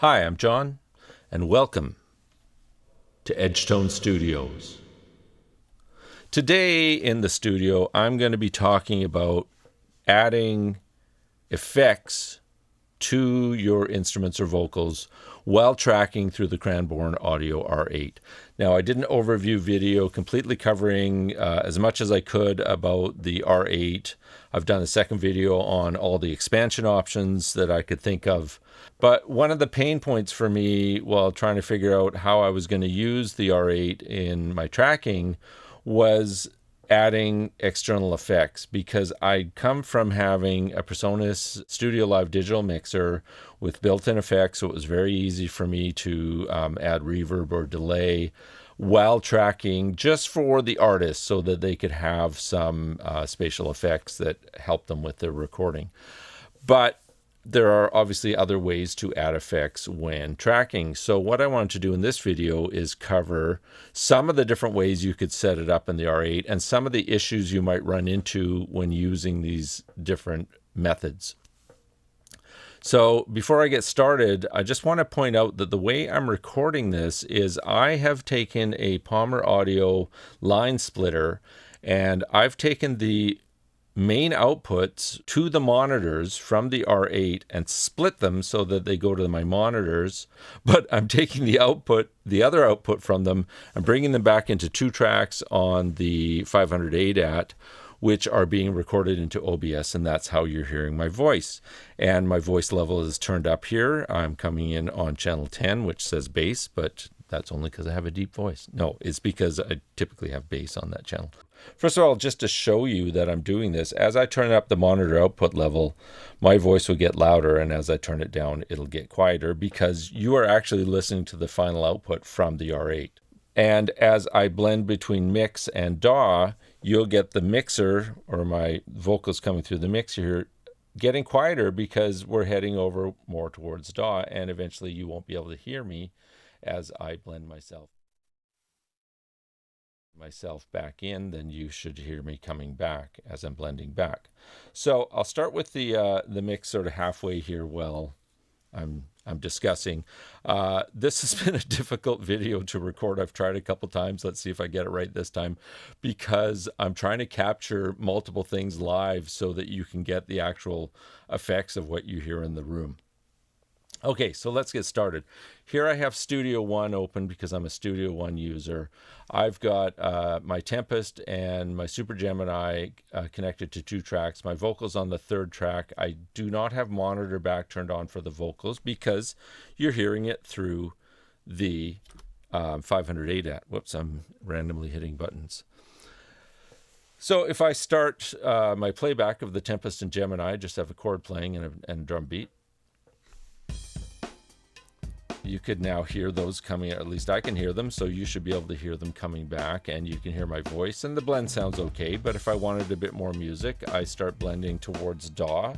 Hi, I'm John, and welcome to Edgetone Studios. Today in the studio, I'm going to be talking about adding effects to your instruments or vocals while tracking through the Cranborne Audio R8. Now, I did an overview video completely covering as much as I could about the R8. I've done a second video on all the expansion options that I could think of. But one of the pain points for me while trying to figure out how I was going to use the R8 in my tracking was adding external effects, because I come from having a PreSonus Studio Live digital mixer with built-in effects, so it was very easy for me to add reverb or delay while tracking just for the artist so that they could have some spatial effects that help them with their recording. But there are obviously other ways to add effects when tracking. So what I wanted to do in this video is cover some of the different ways you could set it up in the R8 and some of the issues you might run into when using these different methods. So before I get started, I just want to point out that the way I'm recording this is I have taken a Palmer Audio line splitter, and I've taken the main outputs to the monitors from the R8 and split them so that they go to my monitors, but I'm taking the other output from them and bringing them back into two tracks on the 500 ADAT, which are being recorded into OBS, and that's how you're hearing my voice. And my voice level is turned up here. I'm coming in on channel 10, which says bass, but that's only because I have a deep voice. No, it's because I typically have bass on that channel. First of all, just to show you that I'm doing this, as I turn up the monitor output level, my voice will get louder, and as I turn it down, it'll get quieter, because you are actually listening to the final output from the R8. And as I blend between mix and DAW, you'll get the mixer, or my vocals coming through the mixer here, getting quieter because we're heading over more towards DAW, and eventually you won't be able to hear me as I blend myself back in. Then you should hear me coming back as I'm blending back. So I'll start with the mix sort of halfway here while I'm discussing. This has been a difficult video to record. I've tried a couple times. Let's see if I get it right this time, because I'm trying to capture multiple things live so that you can get the actual effects of what you hear in the room. Okay, so let's get started. Here I have Studio One open because I'm a Studio One user. I've got my Tempest and my Super Gemini connected to two tracks. My vocals on the third track. I do not have monitor back turned on for the vocals because you're hearing it through the 500 ADAT. Whoops, I'm randomly hitting buttons. So if I start my playback of the Tempest and Gemini, I just have a chord playing and a drum beat. You could now hear those coming, at least I can hear them, so you should be able to hear them coming back, and you can hear my voice, and the blend sounds okay. But if I wanted a bit more music, I start blending towards DAW,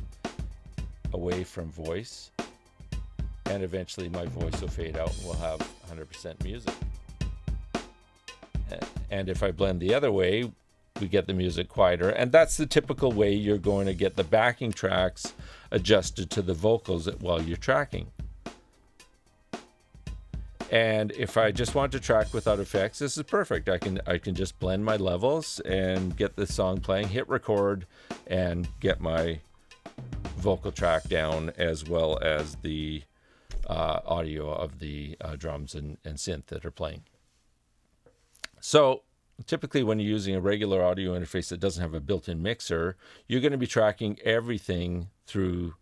away from voice, and eventually my voice will fade out and we'll have 100% music. And if I blend the other way, we get the music quieter, and that's the typical way you're going to get the backing tracks adjusted to the vocals while you're tracking. And if I just want to track without effects, this is perfect. I can just blend my levels and get the song playing, hit record, and get my vocal track down, as well as the audio of the drums and synth that are playing. So typically when you're using a regular audio interface that doesn't have a built-in mixer, you're going to be tracking everything through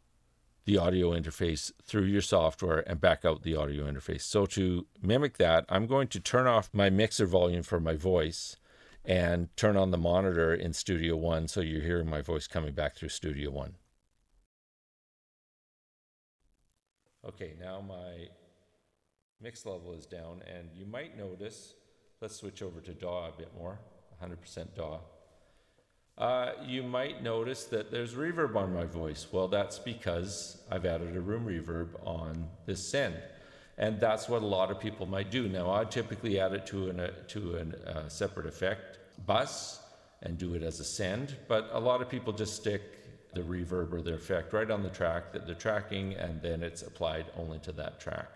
the audio interface through your software and back out the audio interface. So to mimic that, I'm going to turn off my mixer volume for my voice and turn on the monitor in Studio One, so you're hearing my voice coming back through Studio One. Okay, now my mix level is down, and you might notice, let's switch over to DAW a bit more, 100% DAW. You might notice that there's reverb on my voice. Well, that's because I've added a room reverb on this send. And that's what a lot of people might do. Now, I typically add it to a separate effect bus and do it as a send, but a lot of people just stick the reverb or the effect right on the track that they're tracking, and then it's applied only to that track.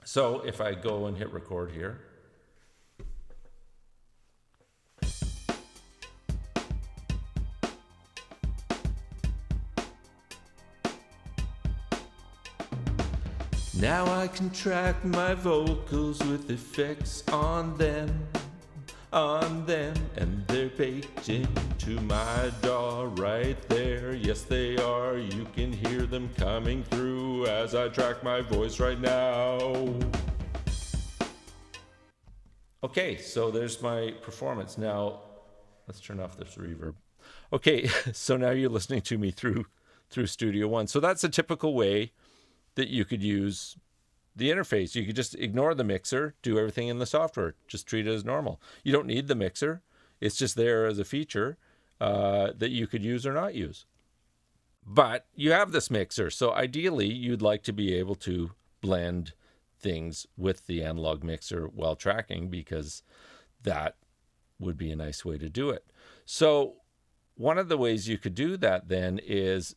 So if I go and hit record here, now I can track my vocals with effects on them, and they're baked into my DAW right there. Yes, they are. You can hear them coming through as I track my voice right now. Okay, so there's my performance. Now, let's turn off this reverb. Okay, so now you're listening to me through Studio One. So that's a typical way that you could use the interface. You could just ignore the mixer, do everything in the software, just treat it as normal. You don't need the mixer. It's just there as a feature that you could use or not use. But you have this mixer, so ideally you'd like to be able to blend things with the analog mixer while tracking, because that would be a nice way to do it. So one of the ways you could do that then is,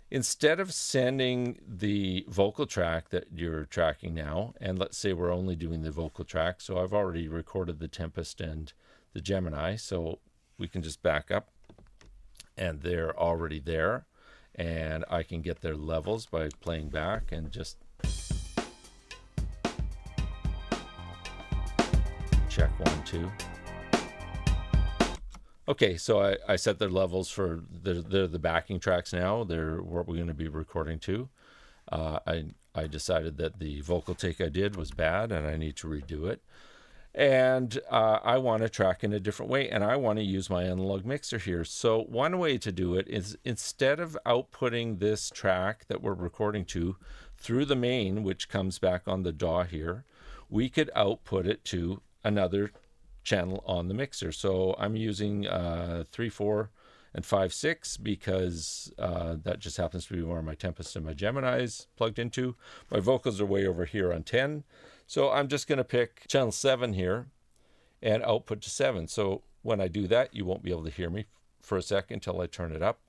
instead of sending the vocal track that you're tracking now, and let's say we're only doing the vocal track, so I've already recorded the Tempest and the Gemini, so we can just back up, and they're already there, and I can get their levels by playing back and just check 1, 2. Okay, so I set their levels for, they're the backing tracks now. They're what we're going to be recording to. I decided that the vocal take I did was bad and I need to redo it. And I want to track in a different way, and I want to use my analog mixer here. So one way to do it is, instead of outputting this track that we're recording to through the main, which comes back on the DAW here, we could output it to another channel on the mixer. So I'm using 3, 4, and 5, 6 because that just happens to be where my Tempest and my Gemini is plugged into. My vocals are way over here on 10. So I'm just going to pick channel 7 here and output to 7. So when I do that, you won't be able to hear me for a second until I turn it up.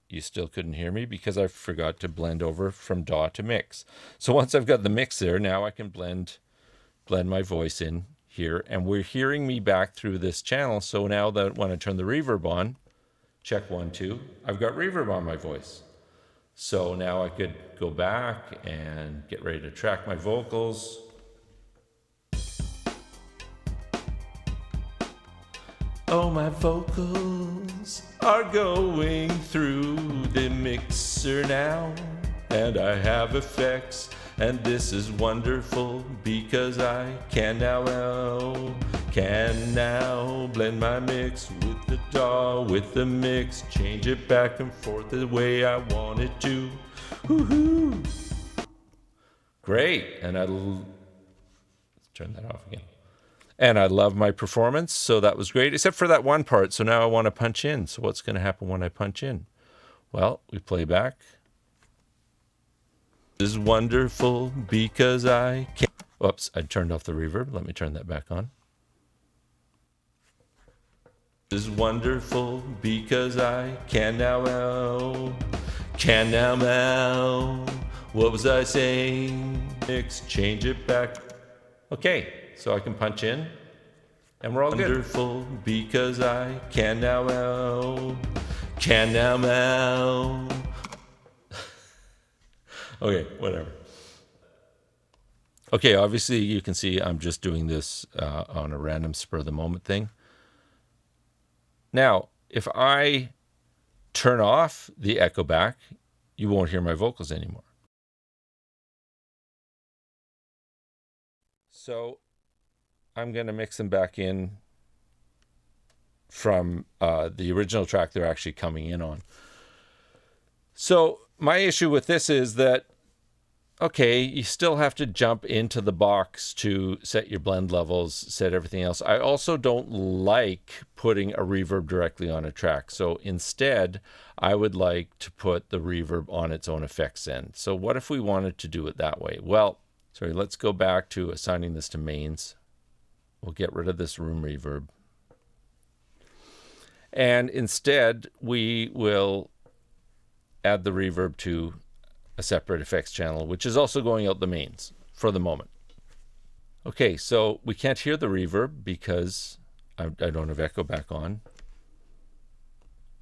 You still couldn't hear me because I forgot to blend over from DAW to mix. So once I've got the mix there, now I can blend my voice in here, and we're hearing me back through this channel. So now that when I turn the reverb on, check 1, 2, I've got reverb on my voice. So now I could go back and get ready to track my vocals. Oh, my vocals are going through the mixer now, and I have effects, and this is wonderful because I can now blend my mix with the DAW, with the mix, change it back and forth the way I want it to. Woohoo! Great, and let's turn that off again. And I love my performance, so that was great, except for that one part. So now I want to punch in. So what's going to happen when I punch in? Well, we play back. This is wonderful because I can. Oops, I turned off the reverb. Let me turn that back on. This is wonderful because I can now. What was I saying? Mix, change it back. Okay. So I can punch in, and we're all good. Wonderful because I can now. Okay, whatever. Okay, obviously you can see I'm just doing this on a random spur of the moment thing. Now, if I turn off the echo back, you won't hear my vocals anymore. So I'm going to mix them back in from the original track they're actually coming in on. So my issue with this is that Okay, you still have to jump into the box to set your blend levels, set everything else. I also don't like putting a reverb directly on a track. So instead, I would like to put the reverb on its own effects end. So what if we wanted to do it that way? Well, sorry, let's go back to assigning this to mains. We'll get rid of this room reverb. And instead, we will add the reverb to a separate effects channel, which is also going out the mains for the moment. Okay, so we can't hear the reverb because I don't have echo back on.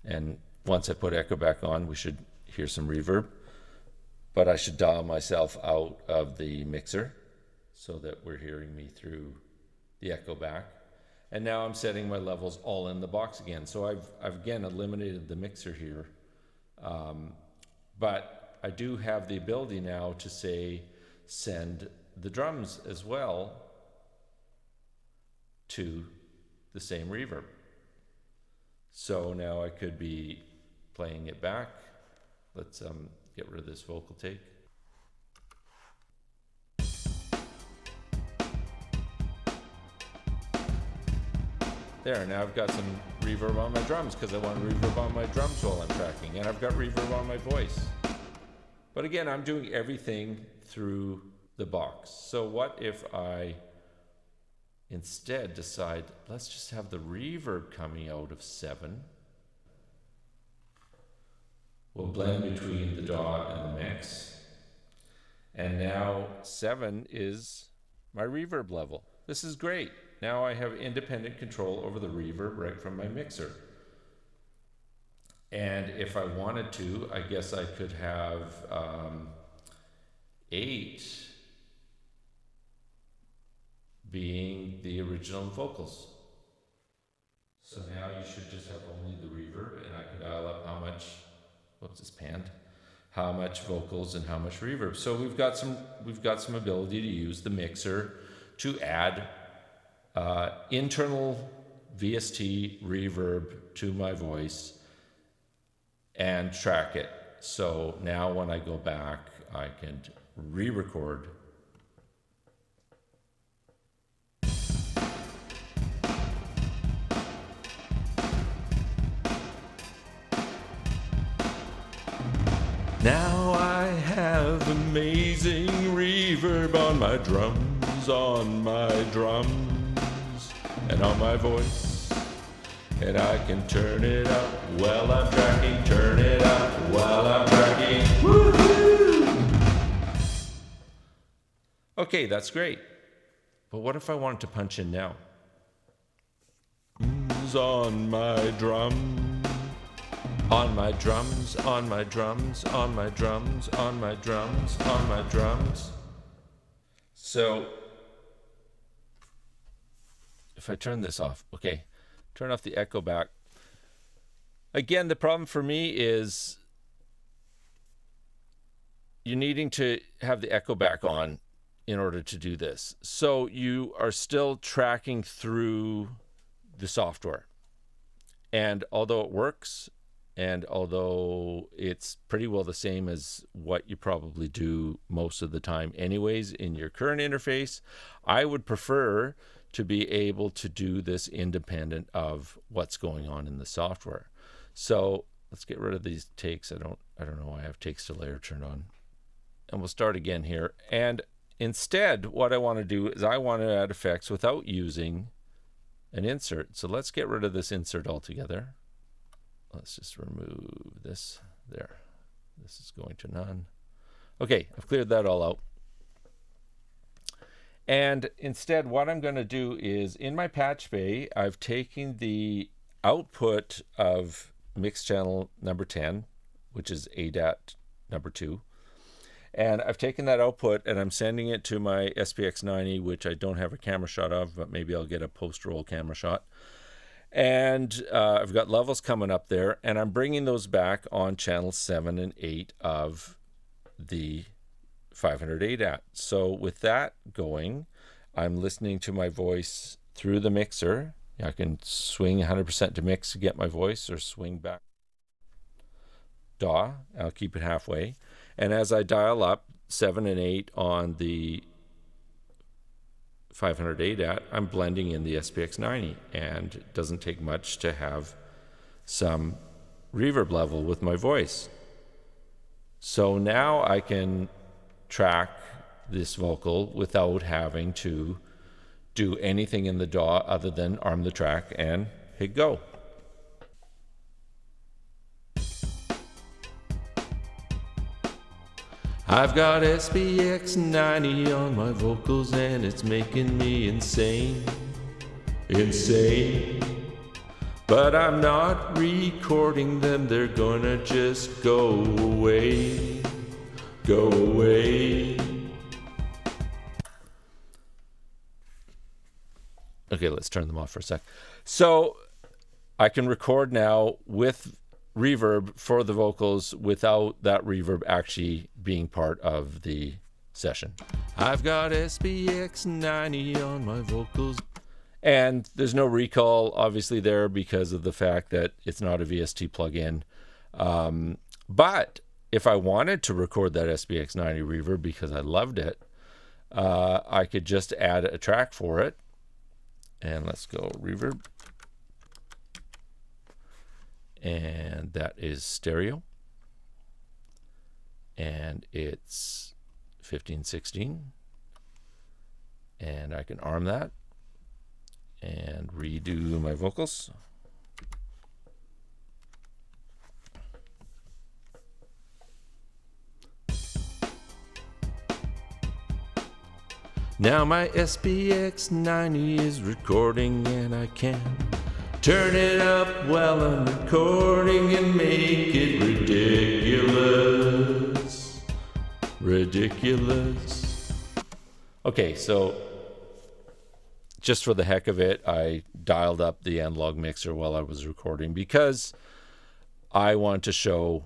And once I put echo back on, we should hear some reverb. But I should dial myself out of the mixer so that we're hearing me through the echo back. And now I'm setting my levels all in the box again. So I've again eliminated the mixer here. But I do have the ability now to say, send the drums as well to the same reverb. So now I could be playing it back. Let's get rid of this vocal take. There, now I've got some reverb on my drums because I want reverb on my drums while I'm tracking, and I've got reverb on my voice. But again, I'm doing everything through the box. So what if I instead decide, let's just have the reverb coming out of 7. We'll blend between the DAW and the mix. And now 7 is my reverb level. This is great. Now I have independent control over the reverb right from my mixer. And if I wanted to, I guess I could have 8 being the original vocals. So now you should just have only the reverb, and I can dial up how much, whoops, it's panned, how much vocals and how much reverb. So we've got some ability to use the mixer to add internal VST reverb to my voice and track it. So now when I go back, I can re-record. Now I have amazing reverb on my drums, and on my voice. And I can turn it up while I'm tracking, turn it up while I'm tracking. Woohoo! Okay, that's great. But what if I wanted to punch in now? On my drum. On my drums, on my drums, on my drums, on my drums, on my drums. So, if I turn this off, okay. Turn off the echo back. Again, the problem for me is you're needing to have the echo back on in order to do this. So you are still tracking through the software. And although it works, and although it's pretty well the same as what you probably do most of the time anyways in your current interface, I would prefer to be able to do this independent of what's going on in the software. So let's get rid of these takes. I don't know why I have takes to layer turned on. And we'll start again here. And instead, what I want to do is I want to add effects without using an insert. So let's get rid of this insert altogether. Let's just remove this. There. This is going to none. Okay, I've cleared that all out. And instead, what I'm going to do is in my patch bay, I've taken the output of mix channel number 10, which is ADAT number 2. And I've taken that output and I'm sending it to my SPX90, which I don't have a camera shot of, but maybe I'll get a post-roll camera shot. And I've got levels coming up there, and I'm bringing those back on channels 7 and 8 of the 500 ADAT. So with that going, I'm listening to my voice through the mixer. I can swing 100% to mix to get my voice, or swing back DAW. I'll keep it halfway. And as I dial up, 7 and 8 on the 500 ADAT, I'm blending in the SPX 90, and it doesn't take much to have some reverb level with my voice. So now I can track this vocal without having to do anything in the DAW other than arm the track and hit go. I've got SPX 90 on my vocals and it's making me insane. But I'm not recording them, they're gonna just go away. Okay, let's turn them off for a sec. So I can record now with reverb for the vocals without that reverb actually being part of the session. I've got SPX 90 on my vocals. And there's no recall obviously there because of the fact that it's not a VST plugin. But if I wanted to record that SPX 90 reverb because I loved it, I could just add a track for it. And let's go reverb. And that is stereo. And it's 1516. And I can arm that and redo my vocals. Now my SPX 90 is recording and I can turn it up while I'm recording and make it ridiculous. Okay, so just for the heck of it, I dialed up the Analogue Mixer while I was recording because I want to show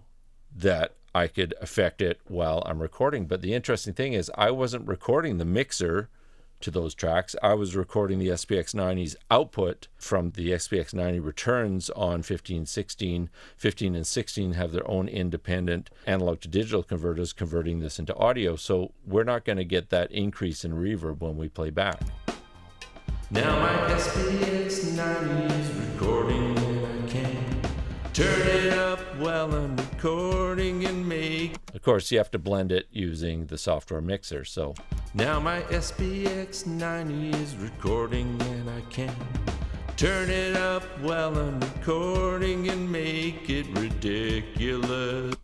that I could affect it while I'm recording. But the interesting thing is I wasn't recording the mixer to those tracks. I was recording the SPX 90's output from the SPX 90 returns on 1516. 15 and 16 have their own independent analog to digital converters converting this into audio. So we're not going to get that increase in reverb when we play back. Now my SPX 90 is recording and I can turn it up while I'm recording and make... Of course, you have to blend it using the software mixer. So now my SPX 90 is recording and I can turn it up while I'm recording and make it ridiculous.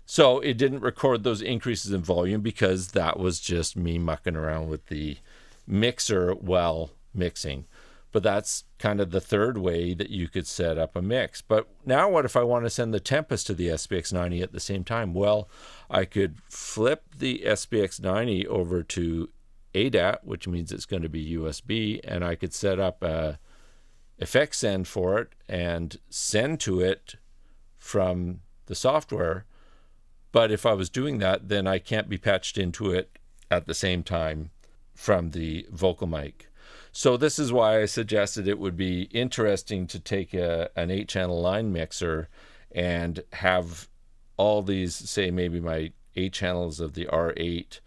So it didn't record those increases in volume because that was just me mucking around with the mixer while mixing. But that's kind of the third way that you could set up a mix. But now what if I want to send the Tempest to the SPX 90 at the same time? Well, I could flip the SPX 90 over to ADAT, which means it's going to be USB, and I could set up a effects send for it and send to it from the software. But if I was doing that, then I can't be patched into it at the same time from the vocal mic. So this is why I suggested it would be interesting to take an 8-channel line mixer and have all these, say maybe my 8 channels of the R8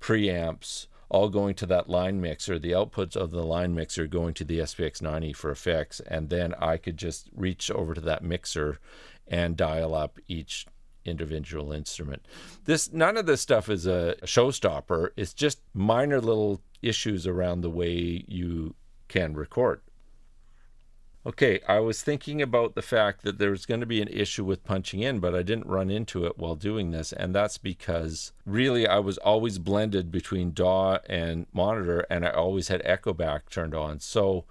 preamps all going to that line mixer, the outputs of the line mixer going to the SPX 90 for effects, and then I could just reach over to that mixer and dial up each individual instrument. None of this stuff is a showstopper. It's just minor little issues around the way you can record. Okay, I was thinking about the fact that there's going to be an issue with punching in, but I didn't run into it while doing this, and that's because really I was always blended between DAW and monitor, and I always had echo back turned on. So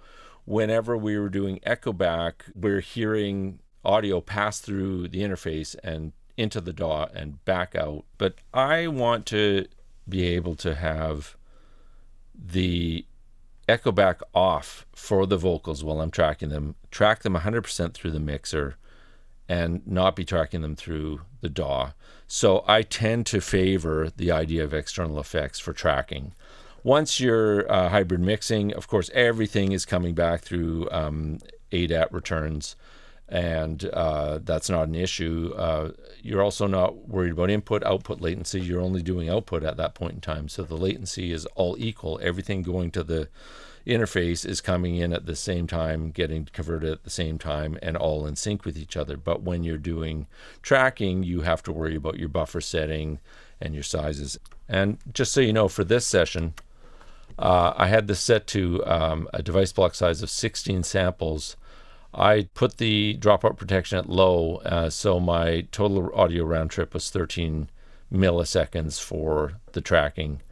whenever we were doing echo back, we're hearing audio pass through the interface and into the DAW and back out. But I want to be able to have the echo back off for the vocals while I'm tracking them, track them 100% through the mixer and not be tracking them through the DAW. So I tend to favor the idea of external effects for tracking. Once you're hybrid mixing, of course, everything is coming back through ADAT returns. and that's not an issue. You're also not worried about input-output latency. You're only doing output at that point in time, so the latency is all equal. Everything going to the interface is coming in at the same time, getting converted at the same time, and all in sync with each other. But when you're doing tracking, you have to worry about your buffer setting and your sizes. And just so you know, for this session, I had this set to a device block size of 16 samples. I put the dropout protection at low, so my total audio round trip was 13 milliseconds for the tracking.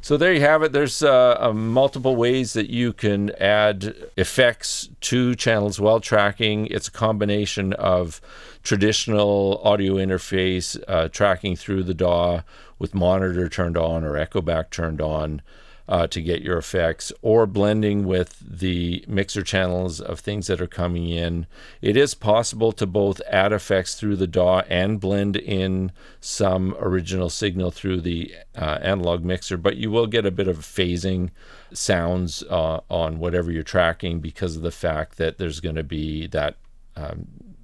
So there you have it. There's multiple ways that you can add effects to channels while tracking. It's a combination of traditional audio interface tracking through the DAW with monitor turned on or echo back turned on to get your effects, or blending with the mixer channels of things that are coming in. It is possible to both add effects through the DAW and blend in some original signal through the analog mixer, but you will get a bit of phasing sounds on whatever you're tracking because of the fact that there's going to be that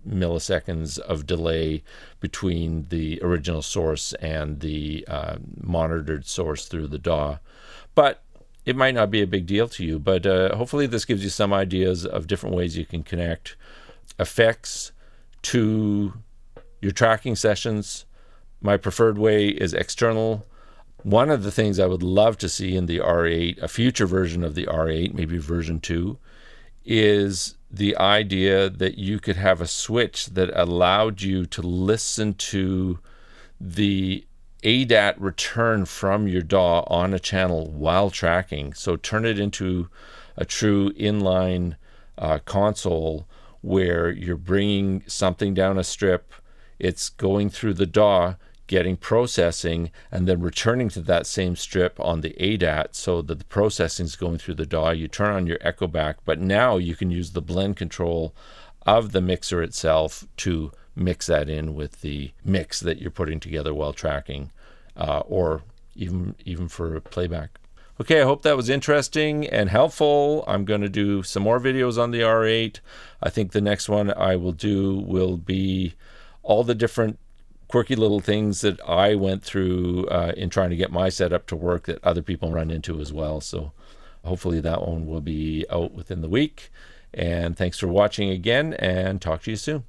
milliseconds of delay between the original source and the monitored source through the DAW. But it might not be a big deal to you, but hopefully this gives you some ideas of different ways you can connect effects to your tracking sessions. My preferred way is external. One of the things I would love to see in the R8, a future version of the R8, maybe version 2, is the idea that you could have a switch that allowed you to listen to the ADAT return from your DAW on a channel while tracking. So turn it into a true inline console where you're bringing something down a strip, it's going through the DAW, getting processing, and then returning to that same strip on the ADAT so that the processing is going through the DAW. You turn on your echo back, but now you can use the blend control of the mixer itself to mix that in with the mix that you're putting together while tracking, or even for playback. Okay, I hope that was interesting and helpful. I'm going to do some more videos on the R8. I think the next one I will do will be all the different quirky little things that I went through in trying to get my setup to work that other people run into as well. So hopefully that one will be out within the week. And thanks for watching again, and talk to you soon.